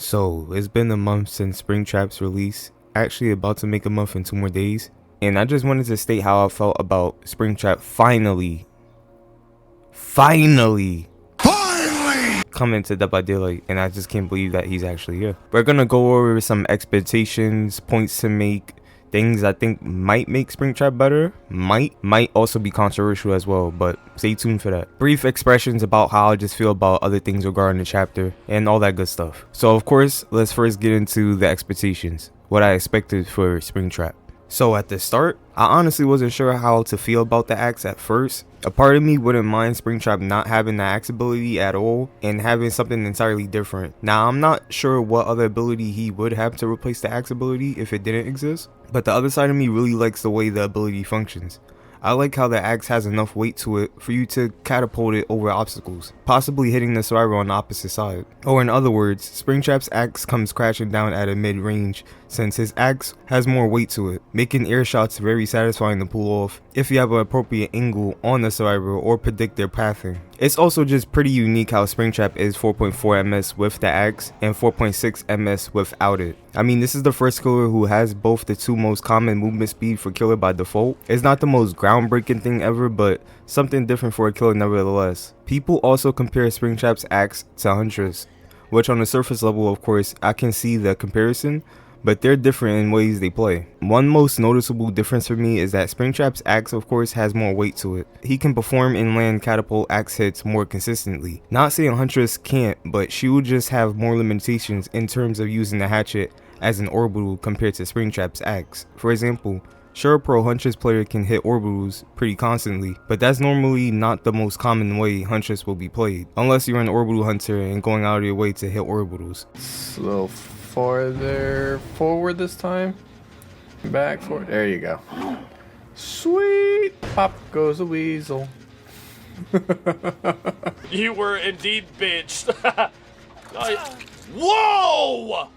So, it's been a month since Springtrap's release, actually about to make a month in 2 more days, and I just wanted to state how I felt about Springtrap finally coming to Dead by Daylight, and I just can't believe that he's actually here. We're gonna go over some expectations, points to make, things I think might make Springtrap better, might also be controversial as well, but stay tuned for that. Brief expressions about how I just feel about other things regarding the chapter, and all that good stuff. So of course, let's first get into the expectations, what I expected for Springtrap. So at the start, I honestly wasn't sure how to feel about the axe at first. A part of me wouldn't mind Springtrap not having the axe ability at all and having something entirely different. Now I'm not sure what other ability he would have to replace the axe ability if it didn't exist, but the other side of me really likes the way the ability functions. I like how the axe has enough weight to it for you to catapult it over obstacles, possibly hitting the survivor on the opposite side. Or in other words, Springtrap's axe comes crashing down at a mid-range since his axe has more weight to it, making air shots very satisfying to pull off if you have an appropriate angle on the survivor or predict their pathing. It's also just pretty unique how Springtrap is 4.4 ms with the axe and 4.6 ms without it. I mean, this is the first killer who has both the two most common movement speed for killer by default. It's not the most groundbreaking thing ever, but something different for a killer nevertheless. People also compare Springtrap's axe to Huntress, which on the surface level of course I can see the comparison, but they're different in ways they play. One most noticeable difference for me is that Springtrap's axe of course has more weight to it. He can perform and land catapult axe hits more consistently. Not saying Huntress can't, but she will just have more limitations in terms of using the hatchet as an orbital compared to Springtrap's axe. For example, sure, a pro Huntress player can hit orbitals pretty constantly, but that's normally not the most common way Huntress will be played, unless you're an orbital hunter and going out of your way to hit orbitals. It's a little farther forward this time. Back forward. There you go. Sweet. Pop goes the weasel. You were indeed bitched. Whoa!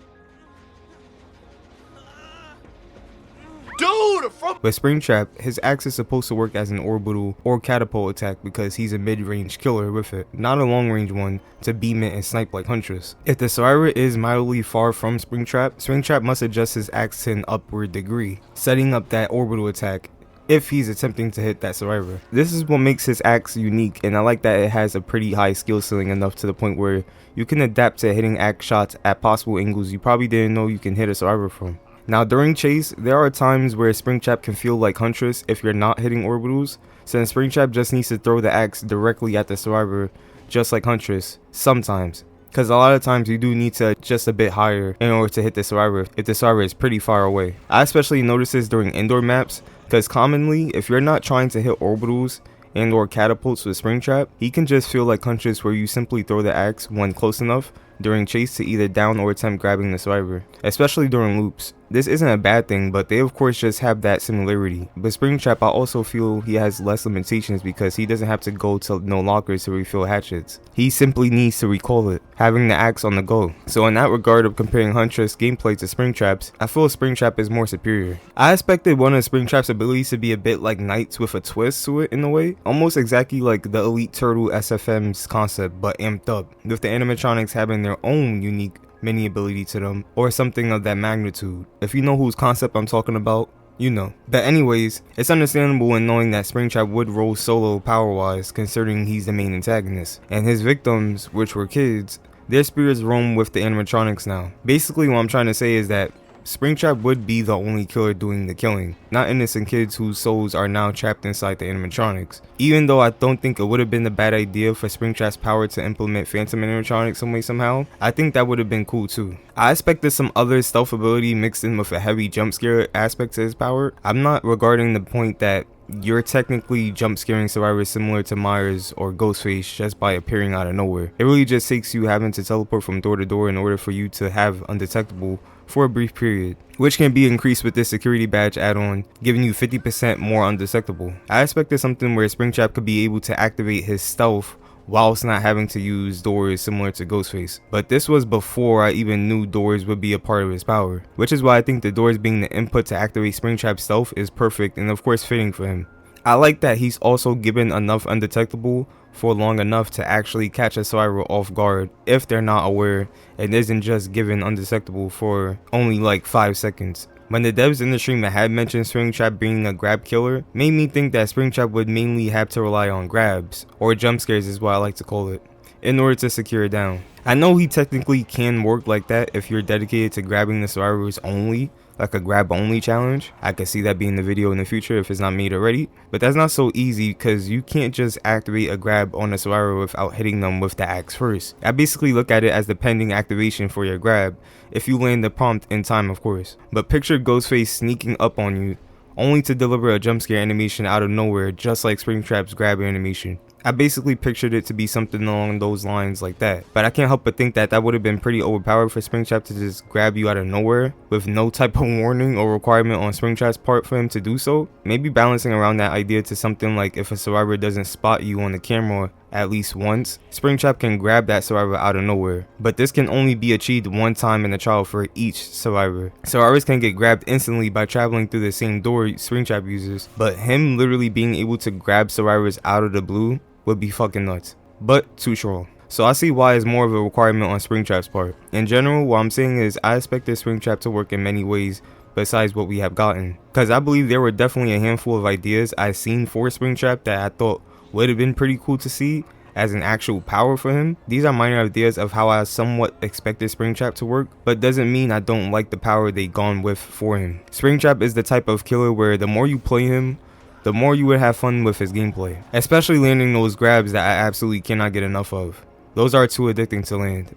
Dude, With Springtrap, his axe is supposed to work as an orbital or catapult attack because he's a mid-range killer with it, not a long-range one to beam it and snipe like Huntress. If the survivor is mildly far from Springtrap must adjust his axe to an upward degree, setting up that orbital attack if he's attempting to hit that survivor. This is what makes his axe unique, and I like that it has a pretty high skill ceiling enough to the point where you can adapt to hitting axe shots at possible angles you probably didn't know you can hit a survivor from. Now during chase, there are times where Springtrap can feel like Huntress if you're not hitting orbitals, since Springtrap just needs to throw the axe directly at the survivor just like Huntress sometimes. Because a lot of times you do need to adjust a bit higher in order to hit the survivor if the survivor is pretty far away. I especially notice this during indoor maps, because commonly if you're not trying to hit orbitals and or catapults with Springtrap, he can just feel like Huntress where you simply throw the axe when close enough during chase to either down or attempt grabbing the survivor, especially during loops. This isn't a bad thing, but they of course just have that similarity. But Springtrap, I also feel he has less limitations because he doesn't have to go to no lockers to refill hatchets. He simply needs to recall it, having the axe on the go. So in that regard of comparing Huntress gameplay to Springtrap's, I feel Springtrap is more superior. I expected one of Springtrap's abilities to be a bit like Knight's with a twist to it in a way, almost exactly like the Elite Turtle SFM's concept but amped up, with the animatronics having their own unique mini ability to them, or something of that magnitude. If you know whose concept I'm talking about, you know. But anyways, it's understandable in knowing that Springtrap would roll solo power wise considering he's the main antagonist, and his victims, which were kids, their spirits roam with the animatronics now. Basically what I'm trying to say is that Springtrap would be the only killer doing the killing, not innocent kids whose souls are now trapped inside the animatronics. Even though I don't think it would have been a bad idea for Springtrap's power to implement phantom animatronics some way somehow, I think that would have been cool too. I expected some other stealth ability mixed in with a heavy jump scare aspect to his power. I'm not regarding the point that you're technically jump scaring survivors similar to Myers or Ghostface just by appearing out of nowhere. It really just takes you having to teleport from door to door in order for you to have undetectable for a brief period, which can be increased with this security badge add-on, giving you 50% more undetectable. I expected something where Springtrap could be able to activate his stealth whilst not having to use doors similar to Ghostface, but this was before I even knew doors would be a part of his power, which is why I think the doors being the input to activate Springtrap's stealth is perfect and of course fitting for him. I like that he's also given enough undetectable for long enough to actually catch a survivor off guard if they're not aware and isn't just given undetectable for only like 5 seconds. When the devs in the stream that had mentioned Springtrap being a grab killer made me think that Springtrap would mainly have to rely on grabs, or jump scares is what I like to call it, in order to secure it down. I know he technically can work like that if you're dedicated to grabbing the survivors only, like a grab only challenge. I could see that being the video in the future if it's not made already, but that's not so easy because you can't just activate a grab on a survivor without hitting them with the axe first. I basically look at it as the pending activation for your grab, if you land the prompt in time of course. But picture Ghostface sneaking up on you, only to deliver a jump scare animation out of nowhere just like Springtrap's grab animation. I basically pictured it to be something along those lines like that, but I can't help but think that that would have been pretty overpowered for Springtrap to just grab you out of nowhere with no type of warning or requirement on Springtrap's part for him to do so. Maybe balancing around that idea to something like if a survivor doesn't spot you on the camera at least once, Springtrap can grab that survivor out of nowhere, but this can only be achieved one time in the trial for each survivor. Survivors can get grabbed instantly by traveling through the same door Springtrap uses, but him literally being able to grab survivors out of the blue would be fucking nuts, but too strong. So I see why it's more of a requirement on Springtrap's part. In general, what I'm saying is I expected Springtrap to work in many ways besides what we have gotten, because I believe there were definitely a handful of ideas I seen for Springtrap that I thought would have been pretty cool to see as an actual power for him. These are minor ideas of how I somewhat expected Springtrap to work, but doesn't mean I don't like the power they gone with for him. Springtrap is the type of killer where the more you play him, the more you would have fun with his gameplay, especially landing those grabs that I absolutely cannot get enough of. Those are too addicting to land.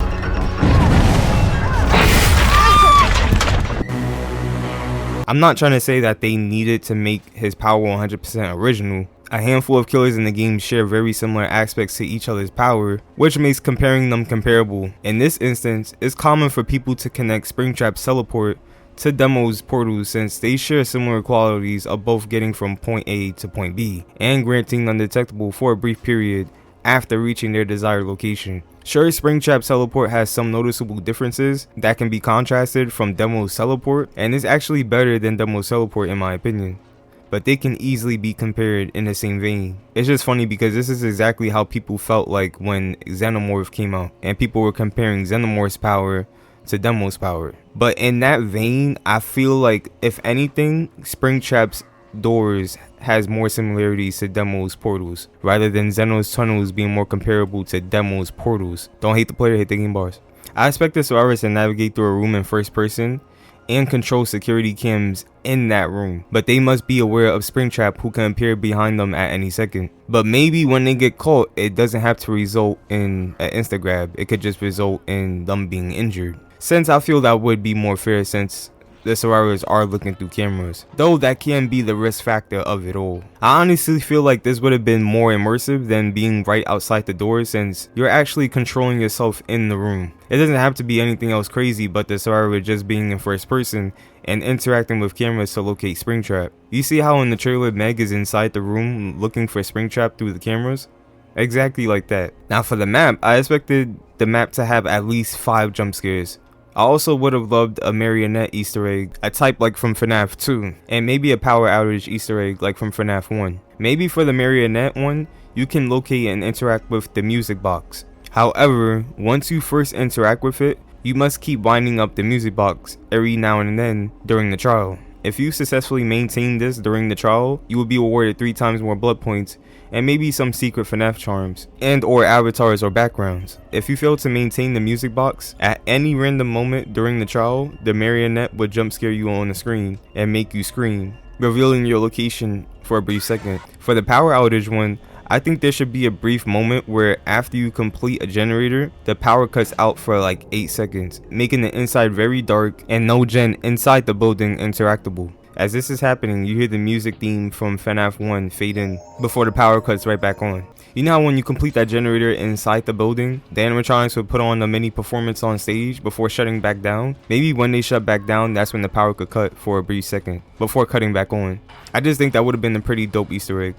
I'm not trying to say that they needed to make his power 100% original. A handful of killers in the game share very similar aspects to each other's power, which makes comparing them comparable. In this instance, it's common for people to connect Springtrap's teleport to Demo's portals since they share similar qualities of both getting from point A to point B and granting undetectable for a brief period after reaching their desired location. Sure, Springtrap's teleport has some noticeable differences that can be contrasted from Demo's teleport, and is actually better than Demo's teleport in my opinion, but they can easily be compared in the same vein. It's just funny because this is exactly how people felt like when Xenomorph came out and people were comparing Xenomorph's power to Demo's power. But in that vein, I feel like if anything, Springtrap's doors has more similarities to Demo's portals rather than Xeno's tunnels being more comparable to Demo's portals. Don't hate the player, hate the game bars. I expect the survivors to navigate through a room in first person and control security cams in that room, but they must be aware of Springtrap who can appear behind them at any second. But maybe when they get caught, it doesn't have to result in an insta grab, it could just result in them being injured, since I feel that would be more fair since the survivors are looking through cameras, though that can be the risk factor of it all. I honestly feel like this would have been more immersive than being right outside the door since you're actually controlling yourself in the room. It doesn't have to be anything else crazy but the survivor just being in first person and interacting with cameras to locate Springtrap. You see how in the trailer Meg is inside the room looking for Springtrap through the cameras? Exactly like that. Now for the map, I expected the map to have at least 5 jump scares. I also would have loved a marionette Easter egg, a type like from FNAF 2, and maybe a power outage Easter egg like from FNAF 1. Maybe for the marionette one, you can locate and interact with the music box. However, once you first interact with it, you must keep winding up the music box every now and then during the trial. If you successfully maintain this during the trial, you will be awarded 3 times more blood points and maybe some secret FNAF charms and or avatars or backgrounds. If you fail to maintain the music box at any random moment during the trial, the marionette would jump scare you on the screen and make you scream, revealing your location for a brief second. For the power outage one, I think there should be a brief moment where after you complete a generator, the power cuts out for like 8 seconds, making the inside very dark and no gen inside the building interactable. As this is happening, you hear the music theme from FNAF 1 fade in before the power cuts right back on. You know how when you complete that generator inside the building, the animatronics would put on a mini performance on stage before shutting back down? Maybe when they shut back down, that's when the power could cut for a brief second before cutting back on. I just think that would have been a pretty dope Easter egg.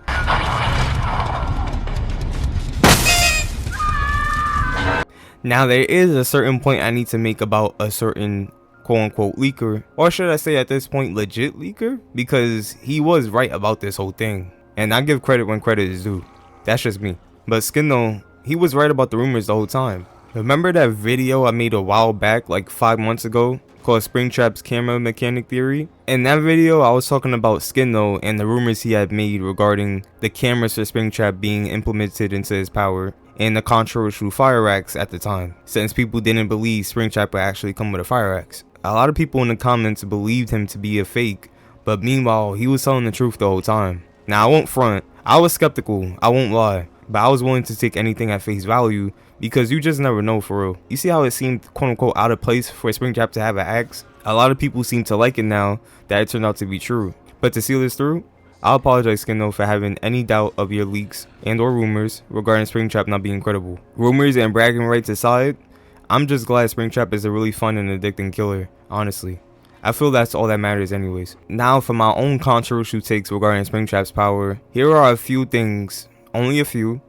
Now there is a certain point I need to make about a certain quote-unquote leaker, or should I say at this point legit leaker, because he was right about this whole thing, and I give credit when credit is due. That's just me. But Skin though, he was right about the rumors the whole time. Remember that video I made a while back, like 5 months ago, called Springtrap's camera mechanic theory? In that video, I was talking about Skin though and the rumors he had made regarding the cameras for Springtrap being implemented into his power and the controversial fire axe at the time, since people didn't believe Springtrap would actually come with a fire axe. A lot of people in the comments believed him to be a fake, but meanwhile, he was telling the truth the whole time. Now I won't front, I was skeptical, I won't lie, but I was willing to take anything at face value because you just never know for real. You see how it seemed quote unquote out of place for Springtrap to have an axe? A lot of people seem to like it now that it turned out to be true. But to see this through, I'll apologize Skin though for having any doubt of your leaks and or rumors regarding Springtrap not being credible. Rumors and bragging rights aside, I'm just glad Springtrap is a really fun and addicting killer, honestly. I feel that's all that matters anyways. Now for my own controversial takes regarding Springtrap's power, here are a few things, only a few,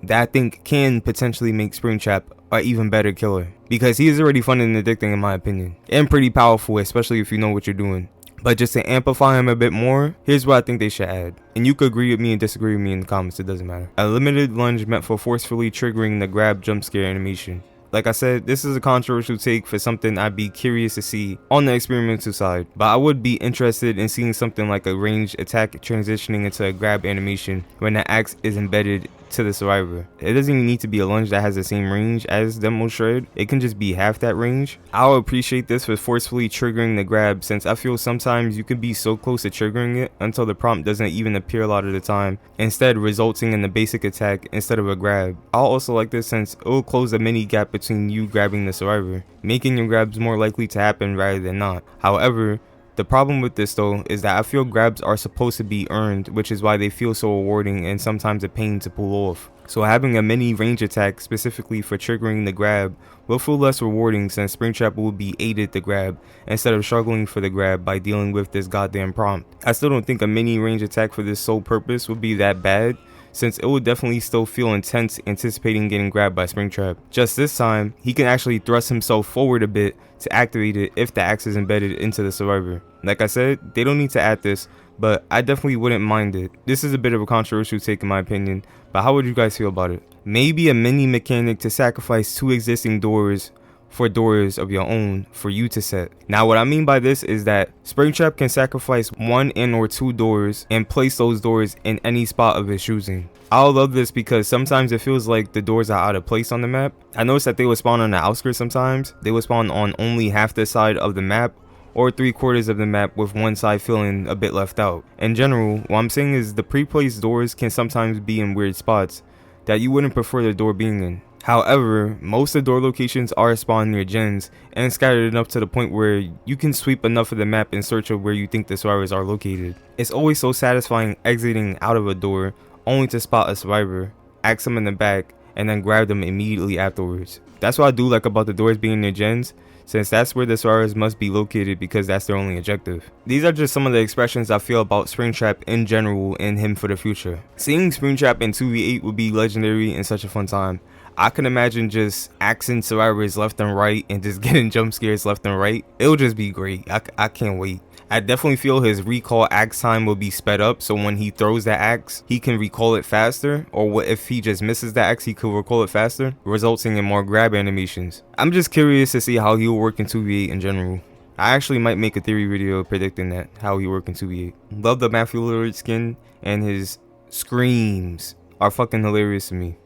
that I think can potentially make Springtrap an even better killer. Because he is already fun and addicting in my opinion, and pretty powerful, especially if you know what you're doing. But just to amplify him a bit more, here's what I think they should add. And you could agree with me and disagree with me in the comments, it doesn't matter. A limited lunge meant for forcefully triggering the grab jump scare animation. Like I said, this is a controversial take for something I'd be curious to see on the experimental side, but I would be interested in seeing something like a ranged attack transitioning into a grab animation when the axe is embedded to the survivor. It doesn't even need to be a lunge that has the same range as Demo Shred, it can just be half that range. I'll appreciate this for forcefully triggering the grab, since I feel sometimes you can be so close to triggering it until the prompt doesn't even appear a lot of the time, instead resulting in the basic attack instead of a grab. I'll also like this since it will close a mini gap between you grabbing the survivor, making your grabs more likely to happen rather than not. However, the problem with this though is that I feel grabs are supposed to be earned, which is why they feel so rewarding and sometimes a pain to pull off. So having a mini range attack specifically for triggering the grab will feel less rewarding, since Springtrap will be aided to grab instead of struggling for the grab by dealing with this goddamn prompt. I still don't think a mini range attack for this sole purpose would be that bad, since it will definitely still feel intense anticipating getting grabbed by Springtrap. Just this time, he can actually thrust himself forward a bit to activate it if the axe is embedded into the survivor. Like I said, they don't need to add this, but I definitely wouldn't mind it. This is a bit of a controversial take in my opinion, but how would you guys feel about it? Maybe a mini mechanic to sacrifice 2 existing doors for doors of your own for you to set. Now what I mean by this is that Springtrap can sacrifice 1 and or 2 doors and place those doors in any spot of his choosing. I'll love this because sometimes it feels like the doors are out of place on the map. I noticed that they will spawn on the outskirts sometimes. They will spawn on only half the side of the map or 3/4 of the map, with one side feeling a bit left out. In general, what I'm saying is the pre-placed doors can sometimes be in weird spots that you wouldn't prefer the door being in. However, most of the door locations are spawned near gens and scattered enough to the point where you can sweep enough of the map in search of where you think the survivors are located. It's always so satisfying exiting out of a door only to spot a survivor, axe them in the back, and then grab them immediately afterwards. That's what I do like about the doors being near gens, since that's where the survivors must be located because that's their only objective. These are just some of the expressions I feel about Springtrap in general and him for the future. Seeing Springtrap in 2v8 would be legendary and such a fun time. I can imagine just axing survivors left and right and just getting jump scares left and right. It'll just be great. I can't wait. I definitely feel his recall axe time will be sped up, so when he throws that axe, he can recall it faster, or what if he just misses the axe, he could recall it faster, resulting in more grab animations. I'm just curious to see how he'll work in 2v8 in general. I actually might make a theory video predicting that, how he work in 2v8. Love the Matthew Lillard skin, and his screams are fucking hilarious to me.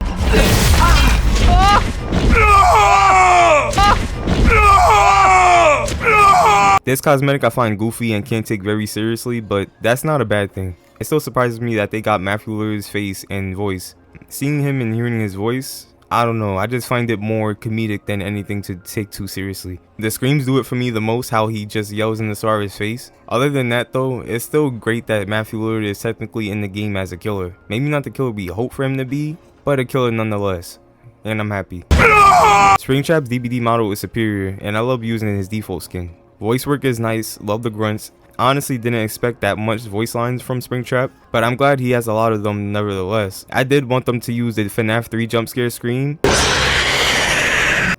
This cosmetic I find goofy and can't take very seriously, but that's not a bad thing. It still surprises me that they got Matthew Lillard's face and voice. Seeing him and hearing his voice, I don't know, I just find it more comedic than anything to take too seriously. The screams do it for me the most, how he just yells in the survivor's face. Other than that though, it's still great that Matthew Lillard is technically in the game as a killer. Maybe not the killer we hope for him to be, but a killer nonetheless. And I'm happy. Springtrap's DBD model is superior, and I love using his default skin. Voice work is nice, love the grunts. Honestly didn't expect that much voice lines from Springtrap, but I'm glad he has a lot of them nevertheless. I did want them to use the FNAF 3 jump scare scream,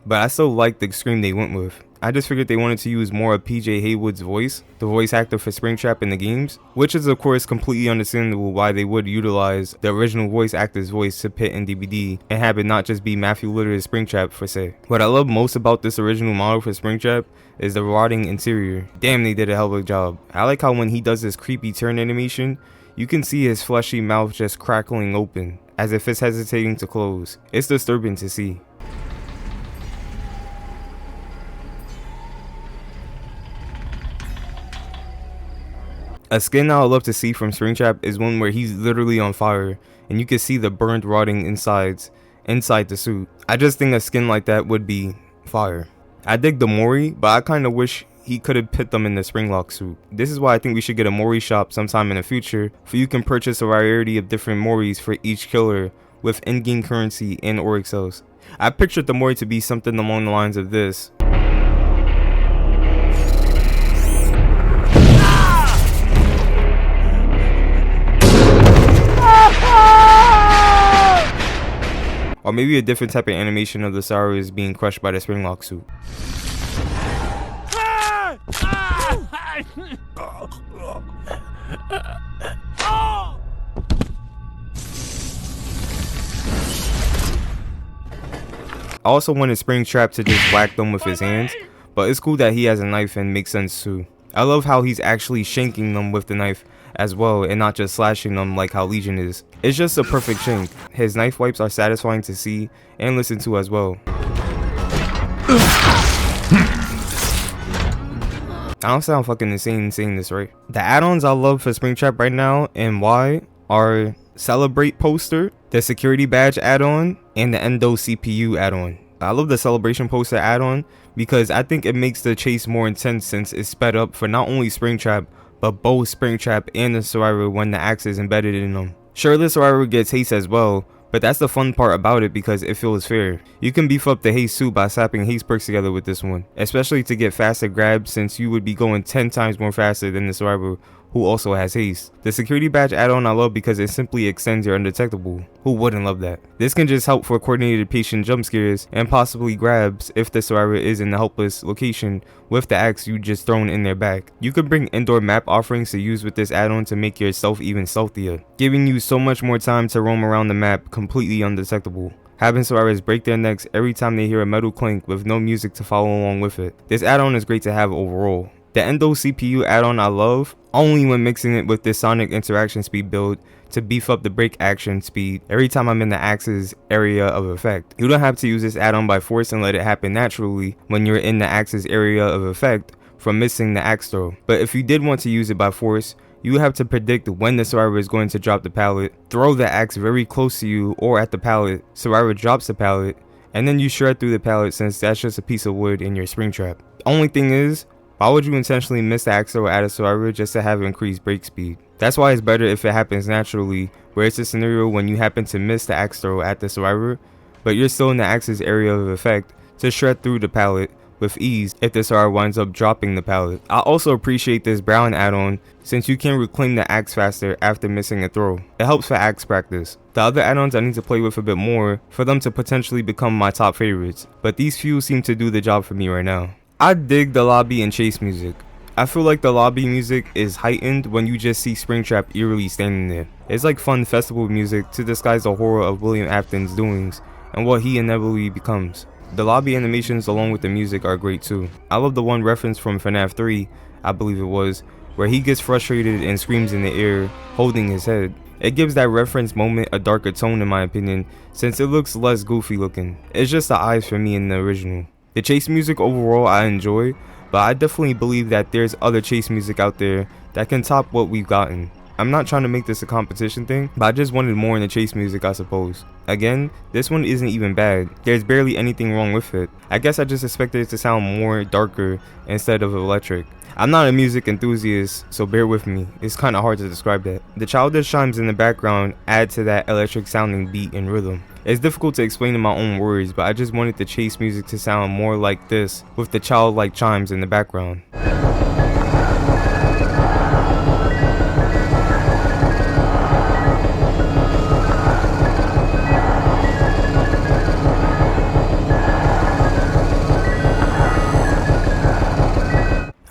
but I still like the scream they went with. I just figured they wanted to use more of PJ Haywood's voice, the voice actor for Springtrap in the games, which is of course completely understandable why they would utilize the original voice actor's voice to pit in DVD and have it not just be Matthew Litter's Springtrap for say. What I love most about this original model for Springtrap is the rotting interior. Damn, they did a hell of a job. I like how when he does this creepy turn animation, you can see his fleshy mouth just crackling open, as if it's hesitating to close. It's disturbing to see. A skin I would love to see from Springtrap is one where he's literally on fire and you can see the burned rotting inside the suit. I just think a skin like that would be fire. I dig the Mori, but I kinda wish he could have put them in the Springlock suit. This is why I think we should get a Mori shop sometime in the future, for you can purchase a variety of different Moris for each killer with in-game currency and or excels. I pictured the Mori to be something along the lines of this. Or maybe a different type of animation of the Cyrus being crushed by the Springlock suit. I also wanted Springtrap to just whack them with his hands, but it's cool that he has a knife and makes sense too. I love how he's actually shanking them with the knife as well and not just slashing them like how Legion is. It's just a perfect shank. His knife wipes are satisfying to see and listen to as well. I don't sound fucking insane saying this, right? The add-ons I love for Springtrap right now and why are Celebrate poster, the security badge add-on, and the Endo CPU add-on. I love the celebration poster add-on because I think it makes the chase more intense since it's sped up for not only Springtrap but both Springtrap and the Survivor when the axe is embedded in them. Sure, the Survivor gets haste as well, but that's the fun part about it because it feels fair. You can beef up the haste suit by slapping haste perks together with this one, especially to get faster grabs since you would be going 10 times more faster than the Survivor who also has haste. The security badge add-on I love because it simply extends your undetectable. Who wouldn't love that? This can just help for coordinated patient jump scares and possibly grabs if the Survivor is in the helpless location with the axe you just thrown in their back. You could bring indoor map offerings to use with this add-on to make yourself even stealthier, giving you so much more time to roam around the map completely undetectable. Having survivors break their necks every time they hear a metal clink with no music to follow along with it. This add-on is great to have overall. The Endo CPU add-on I love, only when mixing it with this sonic interaction speed build to beef up the break action speed every time I'm in the axe's area of effect. You don't have to use this add-on by force and let it happen naturally when you're in the axe's area of effect from missing the axe throw. But if you did want to use it by force, you have to predict when the survivor is going to drop the pallet, throw the axe very close to you or at the pallet, survivor drops the pallet, and then you shred through the pallet since that's just a piece of wood in your Springtrap. Only thing is, why would you intentionally miss the axe throw at a survivor just to have increased break speed? That's why it's better if it happens naturally, where it's a scenario when you happen to miss the axe throw at the survivor, but you're still in the axe's area of effect to shred through the pallet with ease if the survivor winds up dropping the pallet. I also appreciate this brown add-on since you can reclaim the axe faster after missing a throw. It helps for axe practice. The other add-ons I need to play with a bit more for them to potentially become my top favorites, but these few seem to do the job for me right now. I dig the lobby and chase music. I feel like the lobby music is heightened when you just see Springtrap eerily standing there. It's like fun festival music to disguise the horror of William Afton's doings and what he inevitably becomes. The lobby animations along with the music are great too. I love the one reference from FNAF 3, I believe it was, where he gets frustrated and screams in the air, holding his head. It gives that reference moment a darker tone in my opinion, since it looks less goofy looking. It's just the eyes for me in the original. The chase music overall I enjoy, but I definitely believe that there's other chase music out there that can top what we've gotten. I'm not trying to make this a competition thing, but I just wanted more in the chase music I suppose. Again, this one isn't even bad. There's barely anything wrong with it. I guess I just expected it to sound more darker instead of electric. I'm not a music enthusiast, so bear with me. It's kinda hard to describe that. The childish chimes in the background add to that electric sounding beat and rhythm. It's difficult to explain in my own words, but I just wanted the chase music to sound more like this with the childlike chimes in the background.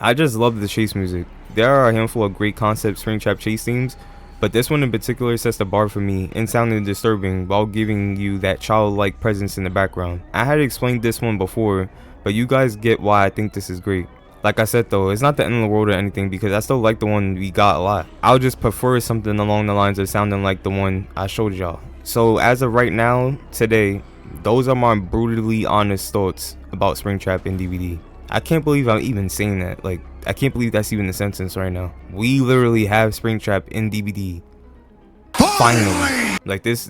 I just love the chase music. There are a handful of great concept Springtrap chase themes, but this one in particular sets the bar for me and sounded disturbing while giving you that childlike presence in the background. I had explained this one before, but you guys get why I think this is great. Like I said though, it's not the end of the world or anything because I still like the one we got a lot. I'll just prefer something along the lines of sounding like the one I showed y'all. So as of right now, today, those are my brutally honest thoughts about Springtrap in DVD. I can't believe I'm even saying that. Like, I can't believe that's even a sentence right now. We literally have Springtrap in DVD. Finally. Like this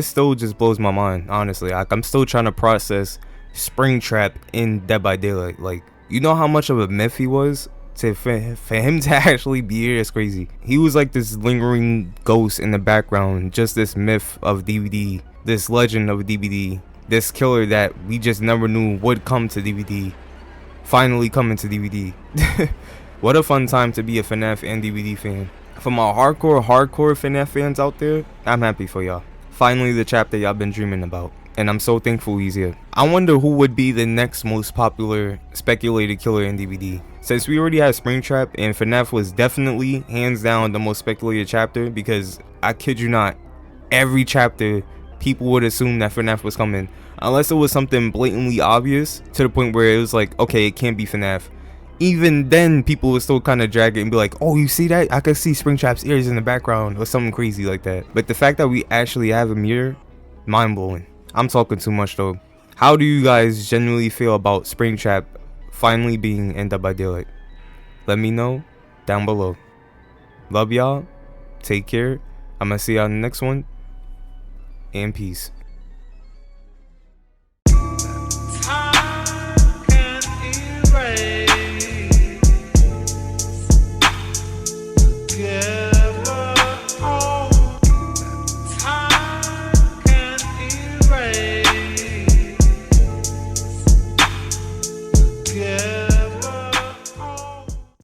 still just blows my mind, honestly. Like, I'm still trying to process Springtrap in Dead by Daylight. Like, you know how much of a myth he was? For him to actually be here is crazy. He was like this lingering ghost in the background, just this myth of DVD, this legend of DVD, this killer that we just never knew would come to DVD, finally coming to DVD. What a fun time to be a FNAF and DVD fan. For my hardcore FNAF fans out there, I'm happy for y'all. Finally the chapter y'all been dreaming about. And I'm so thankful he's here. I wonder who would be the next most popular speculated killer in DVD. Since we already have Springtrap and FNAF was definitely hands down the most speculated chapter, because I kid you not, every chapter people would assume that FNAF was coming unless it was something blatantly obvious to the point where it was like, okay, it can't be FNAF. Even then people would still kind of drag it and be like, oh, you see that? I could see Springtrap's ears in the background or something crazy like that. But the fact that we actually have him here, mind-blowing. I'm talking too much though. How do you guys genuinely feel about Springtrap finally being in Dead by Daylight? Let me know down below. Love y'all. Take care. I'm gonna see y'all in the next one. And peace.